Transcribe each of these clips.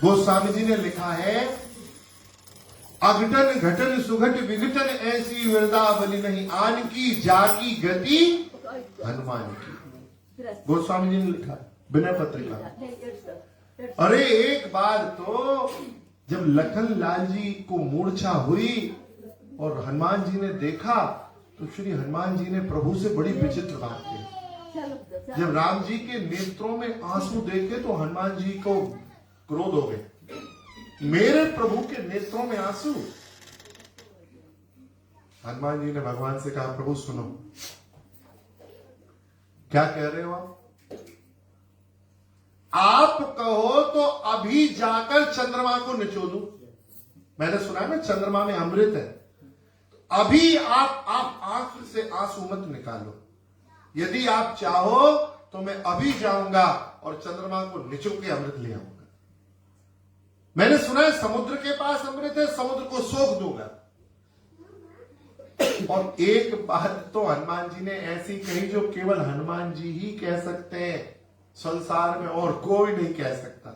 गोस्वामी जी ने लिखा है, अघटन घटन सुघट विघटन ऐसी वृंदावली नहीं, आन की जाकी गति हनुमान की। गोस्वामी जी ने लिखा है विनय पत्रिका। अरे एक बार तो जब लखन लाल जी को मूर्छा हुई और हनुमान जी ने देखा, तो श्री हनुमान जी ने प्रभु से बड़ी विचित्र बात की। जब राम जी के नेत्रों में आंसू देखे तो हनुमान जी को क्रोध हो गए, मेरे प्रभु के नेत्रों में आंसू। हनुमान जी ने भगवान से कहा, प्रभु सुनो, क्या कह रहे हो आप कहो तो अभी जाकर चंद्रमा को निचोड़ू। मैंने सुना है ना, चंद्रमा में अमृत है। अभी आप आंख से आंसू मत निकालो। यदि आप चाहो तो मैं अभी जाऊंगा और चंद्रमा को निचोड़ के अमृत ले आऊंगा। मैंने सुना है समुद्र के पास अमृत है, समुद्र को सोख दूंगा। और एक बात तो हनुमान जी ने ऐसी कही जो केवल हनुमान जी ही कह सकते हैं, संसार में और कोई नहीं कह सकता।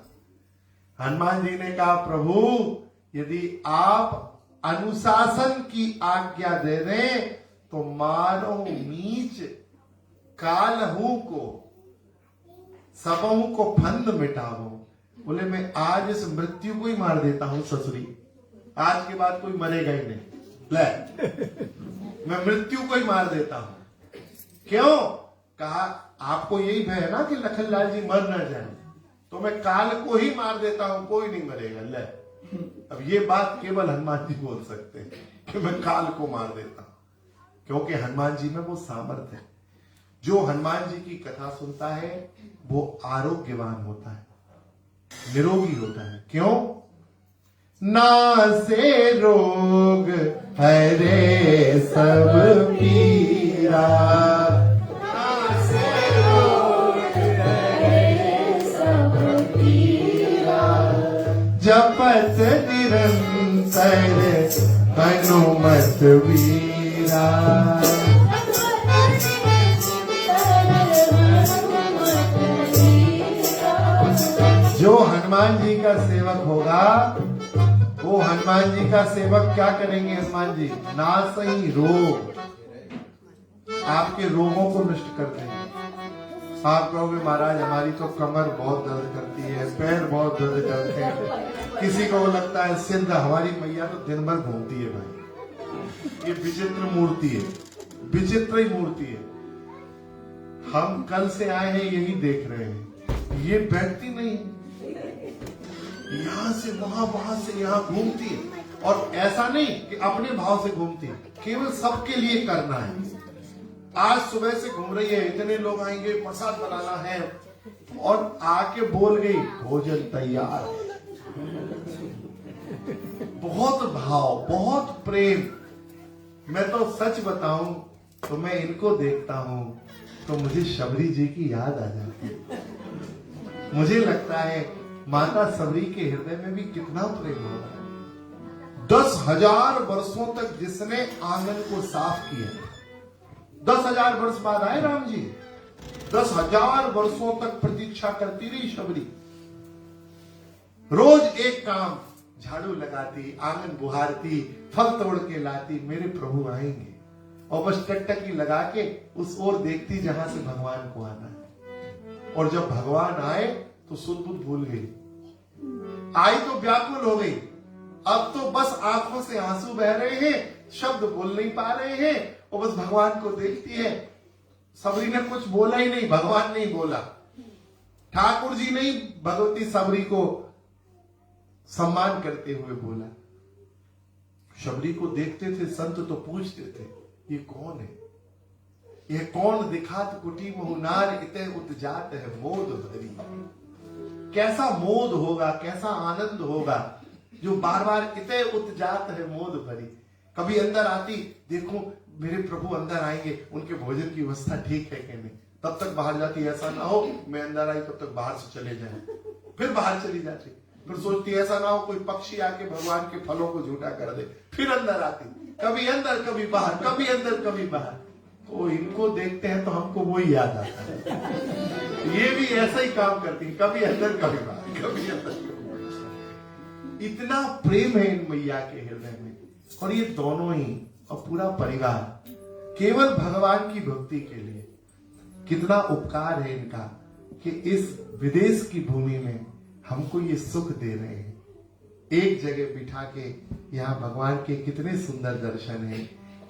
हनुमान जी ने कहा, प्रभु यदि आप अनुशासन की आज्ञा दे दें तो मारो नीच कालहू को सबहू को फंद मिटाओ। बोले मैं आज इस मृत्यु को ही मार देता हूं ससुरी, आज के बाद कोई मरेगा ही नहीं, ले मैं मृत्यु को ही मार देता हूं। क्यों? कहा आपको यही भय है ना कि लखनलाल जी मर न जाए, तो मैं काल को ही मार देता हूं, कोई नहीं मरेगा। ले अब ये बात केवल हनुमान जी बोल सकते हैं कि मैं काल को मार देता हूं, क्योंकि हनुमान जी में वो सामर्थ्य है। जो हनुमान जी की कथा सुनता है वो आरोग्यवान होता है, निरोगी होता है। क्यों? नासे रोग हरे सब पीरा, नासे रोग हरे सब पीरा, जपत निरंतर हनुमत वीरा। जो हनुमान जी का सेवक होगा, वो हनुमान जी का सेवक क्या करेंगे? हनुमान जी नासई रोग, आपके रोगों को नष्ट करते हैं। आप कहोगे महाराज हमारी तो कमर बहुत दर्द करती है, पैर बहुत दर्द करते हैं, किसी को लगता है सिंध, हमारी मैया तो दिन भर घूमती है। भाई ये विचित्र मूर्ति है, विचित्र ही मूर्ति है। हम कल से आए हैं यही देख रहे हैं, ये बैठती नहीं, यहां से वहां, वहां से यहां घूमती है। और ऐसा नहीं कि अपने भाव से घूमती है, केवल सबके लिए करना है। आज सुबह से घूम रही है, इतने लोग आएंगे, प्रसाद बनाना है, और आके बोल गई भोजन तैयार है। बहुत भाव, बहुत प्रेम। मैं तो सच बताऊं तो मैं इनको देखता हूं तो मुझे शबरी जी की याद आ जाती है। मुझे लगता है माता सबरी के हृदय में भी कितना प्रेम हो रहा है। 10,000 वर्षों तक जिसने आंगन को साफ किया, 10,000 वर्ष बाद आए राम जी, 10,000 वर्षों तक प्रतीक्षा करती रही शबरी। रोज एक काम, झाड़ू लगाती, आंगन बुहारती, फल तोड़ के लाती, मेरे प्रभु आएंगे, और बस टकटकी लगा के उस ओर देखती जहां से भगवान को आना है। और जब भगवान आए तो सुध बुध भूल गई, आई तो व्याकुल हो गई। अब तो बस आंखों से आंसू बह रहे हैं, शब्द बोल नहीं पा रहे हैं, और बस भगवान को देखती है। सबरी ने कुछ बोला ही नहीं, भगवान नहीं बोला, ठाकुर जी नहीं भगवती सबरी को सम्मान करते हुए बोला। शबरी को देखते थे संत तो पूछते थे ये कौन है, यह कौन दिखात कुटी मोहनार इते उतजात है मोद भरी। कैसा मोद होगा, कैसा आनंद होगा जो बार बार इते उतजात है मोद भरी। कभी अंदर आती, देखो मेरे प्रभु अंदर आएंगे, उनके भोजन की व्यवस्था ठीक है कि नहीं, तब तक बाहर जाती, ऐसा ना हो मैं अंदर आई तब तक बाहर से चले जाए, फिर बाहर चली जाती, फिर सोचती ऐसा ना हो कोई पक्षी आके भगवान के फलों को झूठा कर दे, फिर अंदर आती, कभी अंदर कभी बाहर, कभी अंदर कभी बाहर। तो इनको देखते हैं तो हमको वही याद आता है, ये भी ऐसा ही काम करती है, कभी अंदर कभी बाहर, कभी अंदर कभी बाहर। इतना प्रेम है इन मैया के हृदय में। और ये दोनों ही और पूरा परिवार केवल भगवान की भक्ति के लिए, कितना उपकार है इनका कि इस विदेश की भूमि में हमको ये सुख दे रहे हैं। एक जगह बिठा के यहाँ भगवान के कितने सुंदर दर्शन है,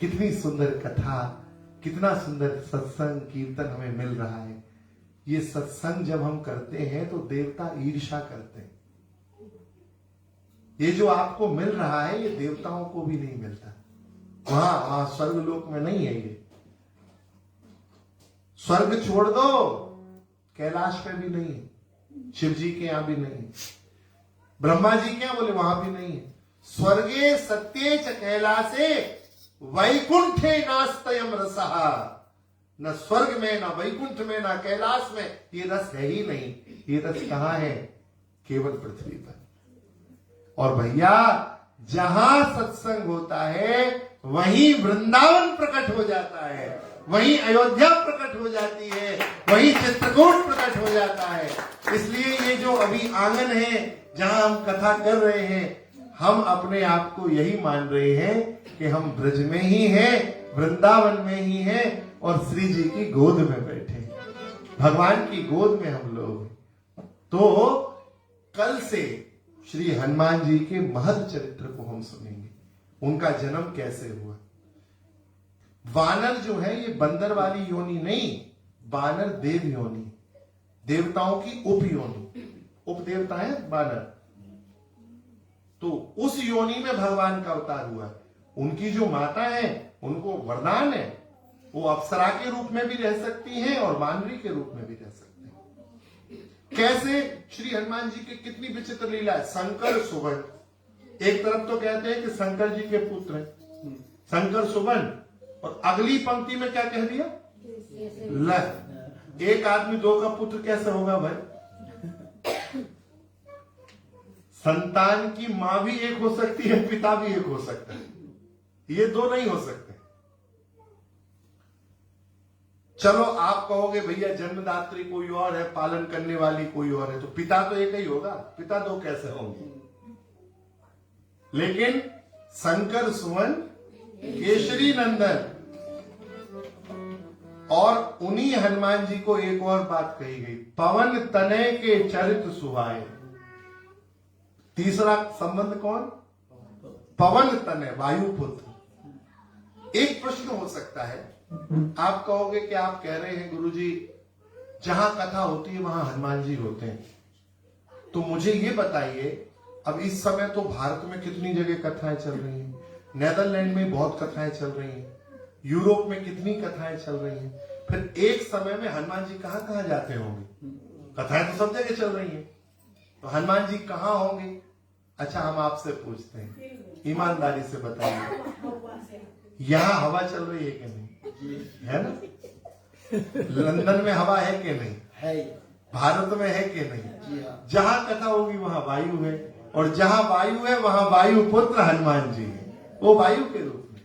कितनी सुंदर कथा, कितना सुंदर सत्संग कीर्तन हमें मिल रहा है। ये सत्संग जब हम करते हैं तो देवता ईर्ष्या करते हैं। ये जो आपको मिल रहा है ये देवताओं को भी नहीं मिलता। वहां स्वर्गलोक में नहीं है ये। स्वर्ग छोड़ दो, कैलाश पे भी नहीं है, शिव जी के यहां भी नहीं है, ब्रह्मा जी के यहां बोले वहां भी नहीं है। स्वर्गे सत्ये च कैलासे वैकुंठे नास्तयम रसहा। न स्वर्ग में, न वैकुंठ में, न कैलाश में ये रस है ही नहीं। ये रस कहां है? केवल पृथ्वी पर। और भैया जहां सत्संग होता है वहीं वृंदावन प्रकट हो जाता है, वहीं अयोध्या प्रकट हो जाती है, वहीं चित्रकूट प्रकट हो जाता है। इसलिए ये जो अभी आंगन है जहां हम कथा कर रहे हैं, हम अपने आप को यही मान रहे हैं कि हम ब्रज में ही हैं, वृंदावन में ही हैं और श्री जी की गोद में बैठे, भगवान की गोद में हम लोग। तो कल से श्री हनुमान जी के महत् चरित्र को हम सुनेंगे, उनका जन्म कैसे हुआ। वानर जो है ये बंदर वाली योनि नहीं, वानर देव योनि, देवताओं की उप योनि, उप देवता है वानर। तो उस योनि में भगवान का अवतार हुआ। उनकी जो माता है उनको वरदान है, वो अप्सरा के रूप में भी रह सकती हैं और वानरी के रूप में भी रह सकते हैं। कैसे? श्री हनुमान जी की कितनी विचित्र लीला है। शंकर सुवन, एक तरफ तो कहते हैं कि शंकर जी के पुत्र हैं शंकर सुवन, और अगली पंक्ति में क्या कह दिया? ल। एक आदमी दो का पुत्र कैसे होगा भाई? संतान की मां भी एक हो सकती है, पिता भी एक हो सकता है, ये दो नहीं हो सकते। चलो आप कहोगे भैया जन्मदात्री कोई और है, पालन करने वाली कोई और है, तो पिता तो एक ही होगा, पिता दो कैसे होंगे? लेकिन शंकर सुवन केशरी नंदन, और उन्हीं हनुमान जी को एक और बात कही गई, पवन तनय के चरित सुहाए। तीसरा संबंध कौन? पवन तनय, वायुपुत्र। एक प्रश्न हो सकता है, आप कहोगे कि आप कह रहे हैं गुरुजी जहां कथा होती है वहां हनुमान जी होते हैं, तो मुझे ये बताइए अब इस समय तो भारत में कितनी जगह कथाएं चल रही हैं, नेदरलैंड में बहुत कथाएं चल रही हैं, यूरोप में कितनी कथाएं चल रही हैं, फिर एक समय में हनुमान जी कहां कहां जाते होंगे? कथाएं तो सब जगह चल रही हैं, तो हनुमान जी कहां होंगे? अच्छा हम आपसे पूछते हैं, ईमानदारी से बताइए, यहां हवा चल रही है कि नहीं? है ना? लंदन में हवा है कि नहीं? है। भारत में है कि नहीं? जहां कथा होगी वहां वायु है, और जहां वायु है वहां वायु पुत्र हनुमान जी है, वो वायु के रूप में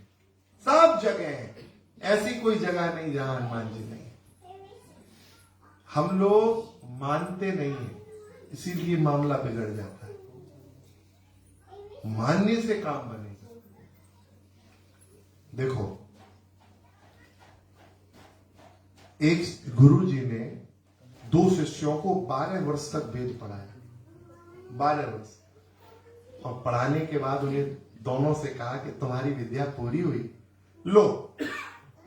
सब जगह है। ऐसी कोई जगह नहीं जहां हनुमान जी नहीं। हम लोग मानते नहीं है, इसीलिए मामला बिगड़ जाता है। मानने से काम बनेगा। देखो एक गुरु जी ने दो शिष्यों को 12 वर्ष तक वेद पढ़ाया, 12 वर्ष, और पढ़ाने के बाद उन्हें दोनों से कहा कि तुम्हारी विद्या पूरी हुई, लो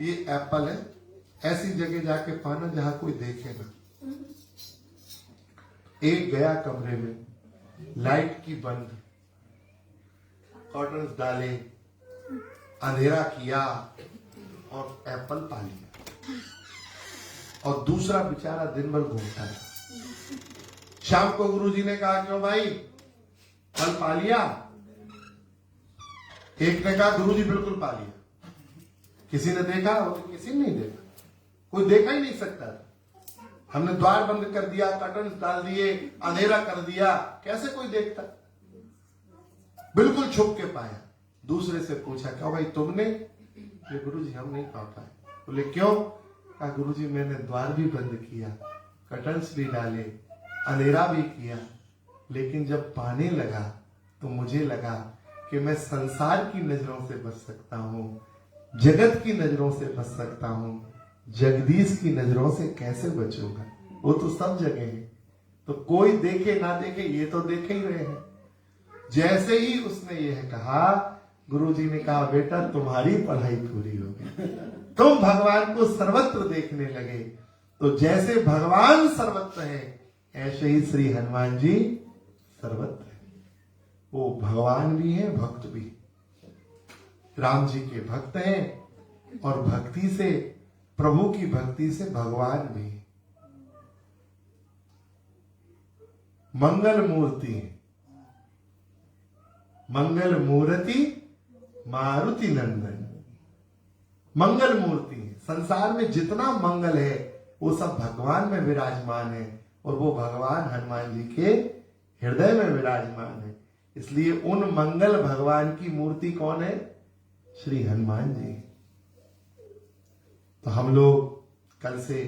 ये एप्पल है, ऐसी जगह जाके पाना जहां कोई देखे ना। एक गया कमरे में, लाइट की बंद, कर्टन्स डाले, अंधेरा किया और एप्पल पा लिया, और दूसरा बेचारा दिन भर घूमता रहा। शाम को गुरुजी ने कहा क्यों भाई फल पा लिया? एक ने कहा गुरुजी बिल्कुल पा लिया। किसी ने देखा? वो तो किसी ने नहीं देखा, कोई देखा ही नहीं सकता। हमने द्वार बंद कर दिया, कर्टन डाल दिए, अंधेरा कर दिया, कैसे कोई देखता? बिल्कुल छुप के पाया। दूसरे से पूछा क्या भाई तुमने? ये गुरुजी हम नहीं पा पाए। बोले क्यों? कहा गुरुजी मैंने द्वार भी बंद किया, कर्टन्स भी डाले, अंधेरा भी किया, लेकिन जब पाने लगा तो मुझे लगा कि मैं संसार की नजरों से बच सकता हूं, जगत की नजरों से बच सकता हूं, जगदीश की नजरों से कैसे बचूंगा? वो तो सब जगह है, तो कोई देखे ना देखे ये तो देखे ही रहे हैं। जैसे ही उसने यह कहा, गुरुजी ने कहा बेटा तुम्हारी पढ़ाई पूरी हो गई, तुम भगवान को सर्वत्र देखने लगे। तो जैसे भगवान सर्वत्र है, ऐसे ही श्री हनुमान जी सर्वत्र है। वो भगवान भी है, भक्त भी। राम जी के भक्त हैं और भक्ति से, प्रभु की भक्ति से भगवान भी है। मंगल मूर्ति है, मंगल मूर्ति मारुति नंदन। मंगल मूर्ति है। संसार में जितना मंगल है वो सब भगवान में विराजमान है, और वो भगवान हनुमान जी के हृदय में विराजमान है। इसलिए उन मंगल भगवान की मूर्ति कौन है? श्री हनुमान जी। तो हम लोग कल से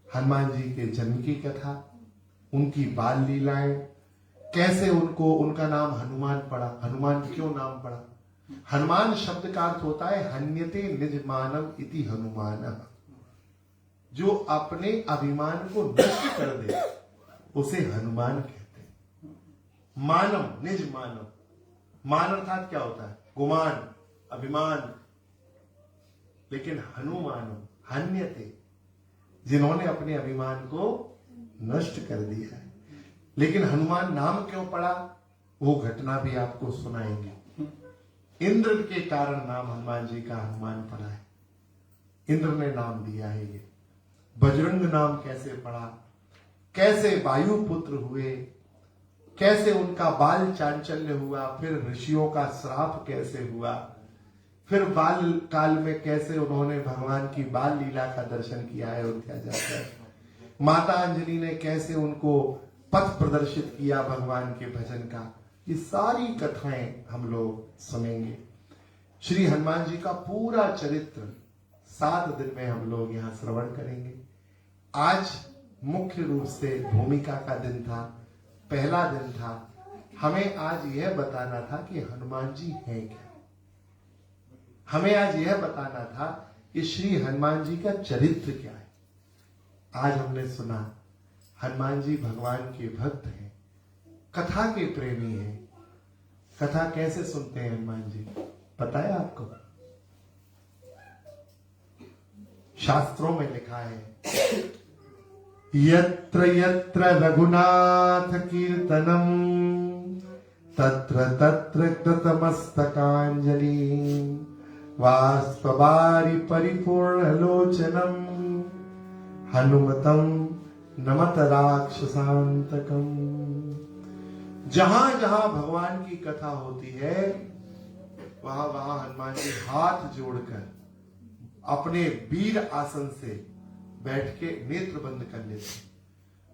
हनुमान जी के जन्म की कथा, उनकी बाल लीलाएं, कैसे उनको, उनका नाम हनुमान पड़ा, हनुमान क्यों नाम पड़ा? हनुमान शब्द का अर्थ होता है हन्यते निज मानव इति हनुमान। जो अपने अभिमान को नष्ट कर दे उसे हनुमान कहते हैं। मानव, निज मानव, मान अर्थात क्या होता है? गुमान, अभिमान। लेकिन हनुमान, हन्यते, जिन्होंने अपने अभिमान को नष्ट कर दिया है। लेकिन हनुमान नाम क्यों पड़ा, वो घटना भी आपको सुनाएंगे। इंद्र के कारण नाम हनुमान जी का हनुमान पड़ा है, इंद्र ने नाम दिया है ये। बजरंग नाम कैसे पड़ा, कैसे वायु पुत्र हुए, कैसे उनका बाल चांचल्य हुआ, फिर ऋषियों का श्राप कैसे हुआ, फिर बाल काल में कैसे उन्होंने भगवान की बाल लीला का दर्शन किया है अयोध्या जाकर। माता अंजलि ने कैसे उनको पथ प्रदर्शित किया भगवान के भजन का। ये सारी कथाएं हम लोग सुनेंगे। श्री हनुमान जी का पूरा चरित्र 7 दिन में हम लोग यहाँ श्रवण करेंगे। आज मुख्य रूप से भूमिका का दिन था, पहला दिन था। हमें आज यह बताना था कि हनुमान जी हैं क्या। हमें आज यह बताना था कि श्री हनुमान जी का चरित्र क्या है। आज हमने सुना हनुमान जी भगवान के भक्त हैं, कथा के प्रेमी हैं। कथा कैसे सुनते हैं हनुमान जी, पता है आपको? शास्त्रों में लिखा है, यत्र यत्र रघुनाथ कीर्तनम तत्र तत्र कृतमस्तकांजलि वाष्पवारि परिपूर्ण लोचनम हनुमतम नमत राक्षसांतकम। जहां जहां भगवान की कथा होती है वहां वहां हनुमान जी हाथ जोड़कर अपने वीर आसन से बैठ के नेत्र बंद कर लेते,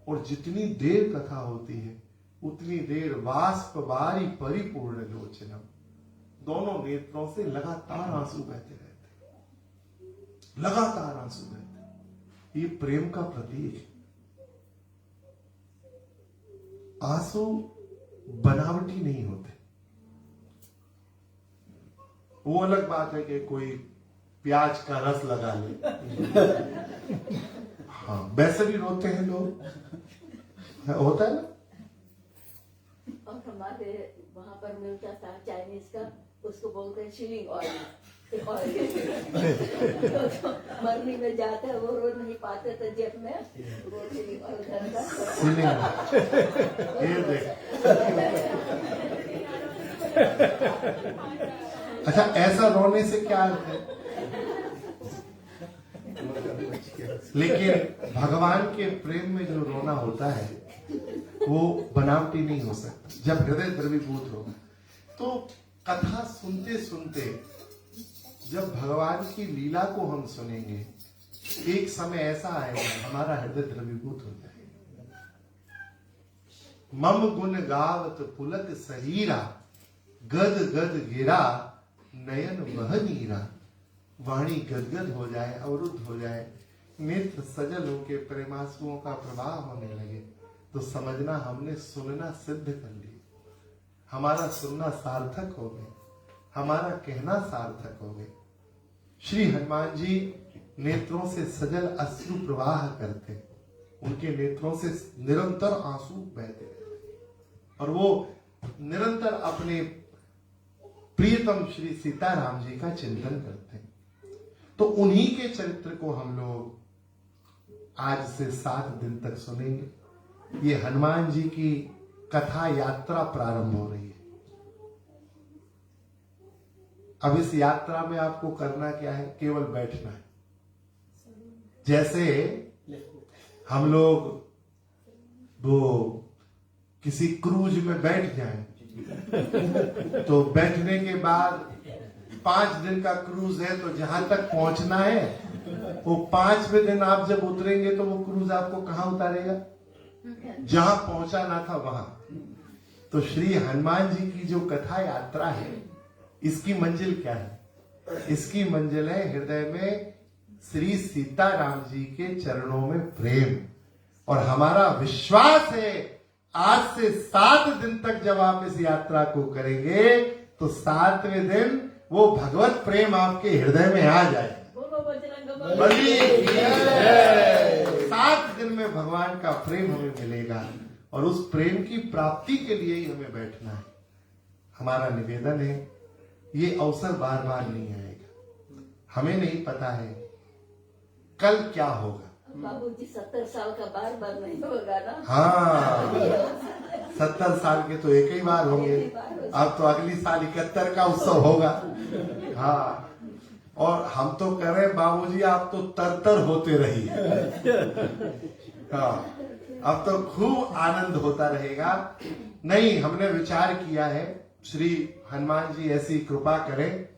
और जितनी देर कथा होती है उतनी देर वाष्पवारि परिपूर्ण लोचनम, दोनों नेत्रों से लगातार आंसू बहते रहते, लगातार आंसू बहते। ये प्रेम का प्रतीक है। आंसू बनावटी नहीं होते। वो अलग बात है कि कोई प्याज का रस लगा ले, हाँ वैसे भी रोते हैं लोग, होता है ना। और हमारे वहां पर मिलता था चाइनीज का, उसको बोलते हैं शिलिंग ऑयल। तो मरनी में जाते हैं, वो रोज नहीं पाते थे जेब में, वो शिलिंग ऑयल अच्छा, ऐसा रोने से क्या अर्थ है? लेकिन भगवान के प्रेम में जो रोना होता है वो बनावटी नहीं हो सकता, जब हृदय द्रवीभूत होगा। तो कथा सुनते सुनते जब भगवान की लीला को हम सुनेंगे, एक समय ऐसा आएगा हमारा हृदय द्रवीभूत हो जाएगा। मम गुण गावत पुलक शरीरा गद गद गिरा नयन वह नीरा। वाणी गदगद हो जाए, अवरुद्ध हो जाए, नेत्र सजल होके प्रेमांसुओं का प्रवाह होने लगे, तो समझना हमने सुनना सिद्ध कर लिया, हमारा सुनना सार्थक हो गया, हमारा कहना सार्थक हो गया। श्री हनुमान जी नेत्रों से सजल अश्रु प्रवाह करते, उनके नेत्रों से निरंतर आंसू बहते और वो निरंतर अपने प्रियतम श्री सीताराम जी का चिंतन करते। तो उन्हीं के चरित्र को हम लोग आज से 7 दिन तक सुनेंगे। ये हनुमान जी की कथा यात्रा प्रारंभ हो रही है। अब इस यात्रा में आपको करना क्या है? केवल बैठना है। जैसे हम लोग वो किसी क्रूज में बैठ जाएं, तो बैठने के बाद 5 दिन का क्रूज है, तो जहां तक पहुंचना है वो 5वें दिन आप जब उतरेंगे तो वो क्रूज आपको कहां उतारेगा? जहां पहुंचाना था वहां। तो श्री हनुमान जी की जो कथा यात्रा है, इसकी मंजिल क्या है? इसकी मंजिल है हृदय में श्री सीताराम जी के चरणों में प्रेम। और हमारा विश्वास है आज से 7 दिन तक जब आप इस यात्रा को करेंगे तो 7वें दिन वो भगवत प्रेम आपके हृदय में आ जाए। बड़ी 7 दिन में भगवान का प्रेम हमें मिलेगा और उस प्रेम की प्राप्ति के लिए ही हमें बैठना है। हमारा निवेदन है, ये अवसर बार बार नहीं आएगा। हमें नहीं पता है कल क्या होगा। बाबूजी 70 साल का बार बार नहीं होगा ना। हाँ, 70 साल के तो एक ही बार होंगे। अब तो अगली साल 71 का उत्सव होगा। हाँ, और हम तो कह रहे हैं बाबूजी आप तो तरतर होते रहिए। हाँ, अब तो खूब आनंद होता रहेगा। नहीं, हमने विचार किया है श्री हनुमान जी ऐसी कृपा करें।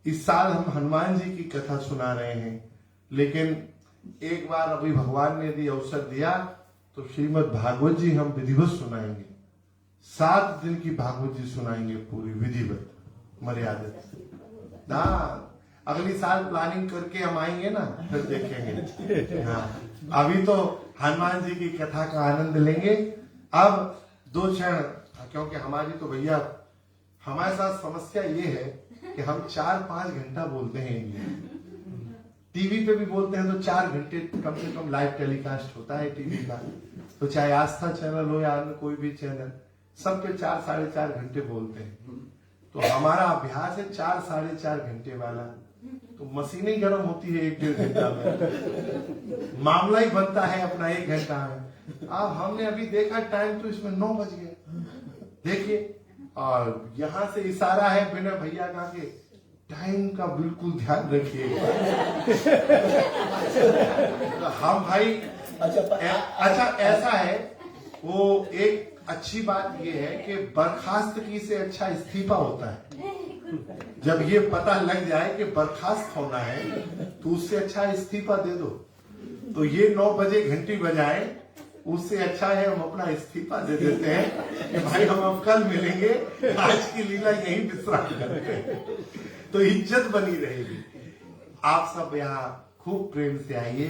इस साल हम हनुमान जी की कथा सुना रहे हैं, लेकिन एक बार अभी भगवान ने यदि अवसर दिया तो श्रीमद् भागवत जी हम विधिवत सुनाएंगे। 7 दिन की भागवत जी सुनाएंगे, पूरी विधिवत मर्यादित। हाँ, अगली साल प्लानिंग करके हम आएंगे ना, फिर देखेंगे। हाँ, अभी तो हनुमान जी की कथा का आनंद लेंगे। अब 2 क्षण, क्योंकि हमारी तो भैया हमारे साथ समस्या ये है कि हम 4-5 घंटा बोलते हैं। टीवी पे भी बोलते हैं तो 4 घंटे कम से कम लाइव टेलीकास्ट होता है टीवी का। तो चाहे आस्था चैनल हो या अन्य कोई भी चैनल, सब पे 4-4.5 घंटे बोलते हैं। तो हमारा अभ्यास है 4-4.5 घंटे वाला। तो मशीनें ही गर्म होती है 1-1.5 घंटा में, मामला ही बनता है अपना 1 घंटा में। अब हमने अभी देखा टाइम तो इसमें 9 बज गए। देखिए, और यहां से इशारा है बिना भैया का के टाइम का बिल्कुल ध्यान रखिए। हम भाई अच्छा ऐसा है, वो एक अच्छी बात ये है कि बर्खास्तगी से अच्छा इस्तीफा होता है। जब ये पता लग जाए कि बर्खास्त होना है तो उससे अच्छा इस्तीफा दे दो। तो ये 9 बजे घंटी बजाए, उससे अच्छा है हम अपना इस्तीफा दे देते हैं कि भाई हम अब कल मिलेंगे, आज की लीला यही विश्राम करते हैं। तो इज्जत बनी रहेगी। आप सब यहाँ खूब प्रेम से आइए।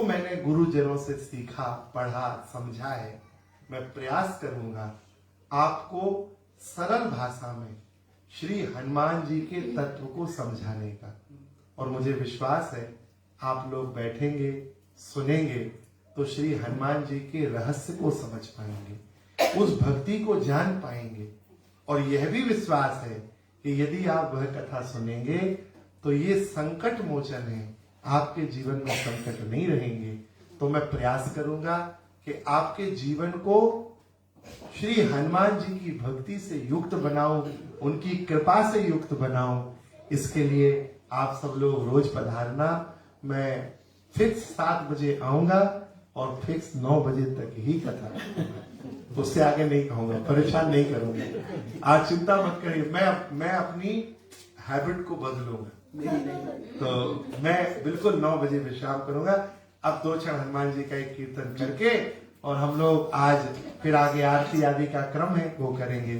मैंने गुरुजनों से सीखा, पढ़ा, समझा है, मैं प्रयास करूंगा आपको सरल भाषा में श्री हनुमान जी के तत्व को समझाने का। और मुझे विश्वास है आप लोग बैठेंगे, सुनेंगे तो श्री हनुमान जी के रहस्य को समझ पाएंगे, उस भक्ति को जान पाएंगे। और यह भी विश्वास है कि यदि आप वह कथा सुनेंगे तो ये संकट मोचन है, आपके जीवन में संकट नहीं रहेंगे। तो मैं प्रयास करूंगा कि आपके जीवन को श्री हनुमान जी की भक्ति से युक्त बनाऊं, उनकी कृपा से युक्त बनाऊं। इसके लिए आप सब लोग रोज पधारना। मैं फिक्स 7 बजे आऊंगा और फिक्स 9 बजे तक ही कथा, उससे आगे नहीं कहूंगा, परेशान नहीं करूंगा। आज चिंता मत करिए, मैं अपनी हैबिट को बदलूंगा। तो मैं बिल्कुल 9 बजे विश्राम करूंगा। अब 2 क्षण हनुमान जी का एक कीर्तन करके और हम लोग आज फिर आगे आरती आदि का क्रम है वो करेंगे।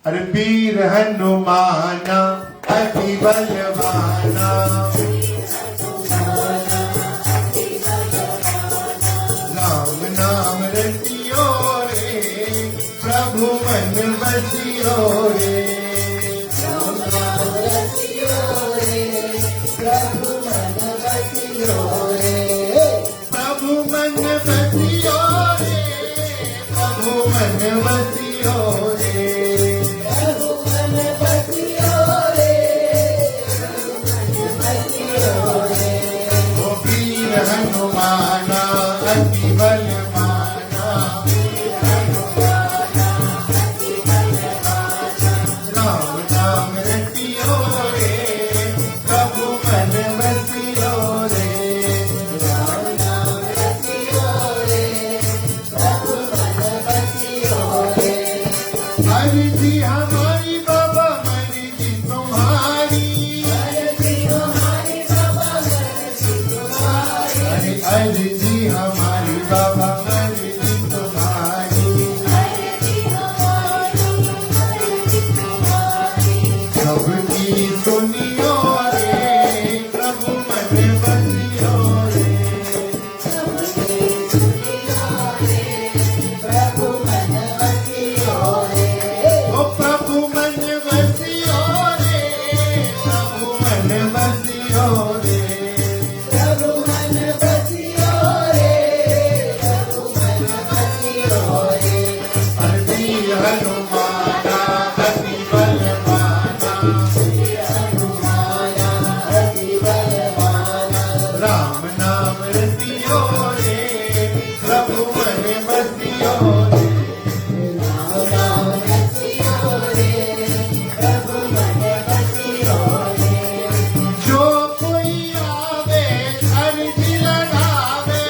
अरे वीर हनुमाना अति बलवाना, राम नाम रटियो रे प्रभु प्रभु मन बसियो रे प्रभु मन बसियो रे प्रभु मन बसियो रे ओ वीर हनुमाना अति बलवाना राम नाम रसियो रे प्रभु मन बसियो रे अर्जी हमारी बाबा मर्जी तुम्हारी अरे अर्जी हमारी बाबा मर्जी तुम्हारी सबकी सुनियो रे प्रभु मन बसियो रे ओ प्रभु मन बसियो रे प्रभु मन बसियो रे अर्जी हनुमाना अति बलवाना राम नाम रसियो रे प्रभु मन बसियो रे जो कोई आवे अर्जी लगावे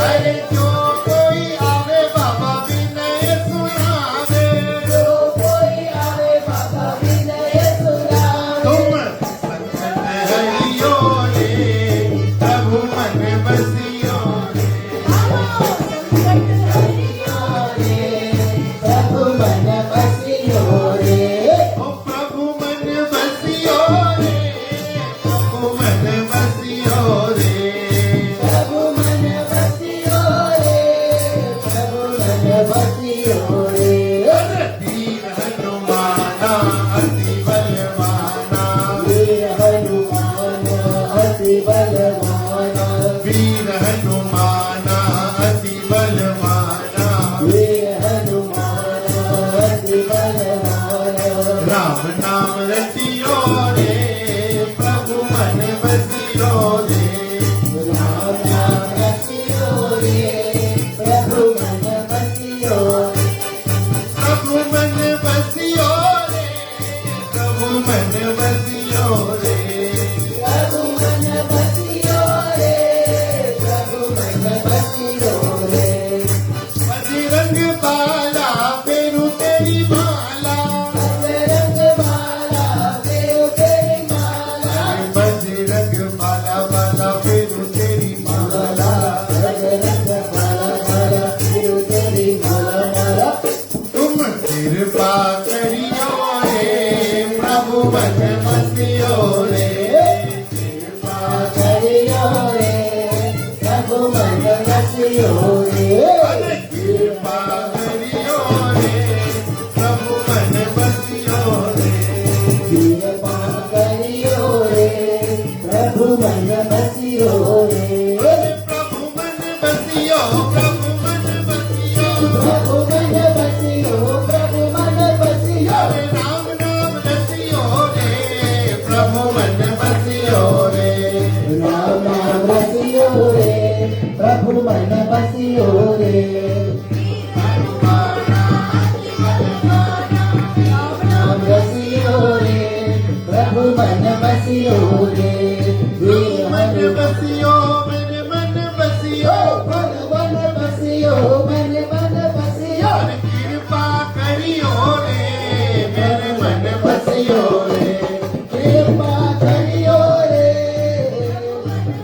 अरे जो कोई आवे बाबा विनय सुनावे तुम संकट हरियो रे प्रभु मन बसियो रे ओ प्रभु मन बसियो रे प्रभु मन बसियो रे वीर हनुमाना अति बलवाना वीर हनुमाना अति बलवाना राम नाम रसियो रे प्रभु मन बसियो रे प्रभु मन बसियो रे प्रभु मन बसियो रे बजरंग बाला फेरू तेरी माला बजरंग बाला बाला फेरू तेरी माला तुम कृपा करियो रे प्रभु मन बसियो रे कृपा करियो रे प्रभु मन बसियो रे कृपा करियो रे प्रभु मन बसियो रे प्रभु मन बसियो प्रभु मन बसियो प्रभु मन बसियो प्रभु मन बसियो राम नाम रसियो रे प्रभु मन बसियो रे राम नाम बसियो प्रभु मन बसियो नाम बसियो प्रभु मन बसियो मन बसियो मेरे मन बसियो मन बसियो कृपा करियो रे मेरे मन बसियो रे कृपा करियो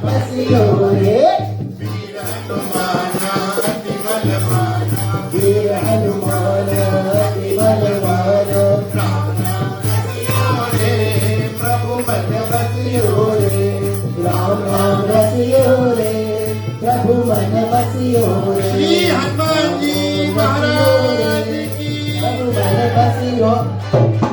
बसियो वीर हनुमाना अति बलवाना रे श्री हनुमान जी महाराज की प्रभु मन बसियो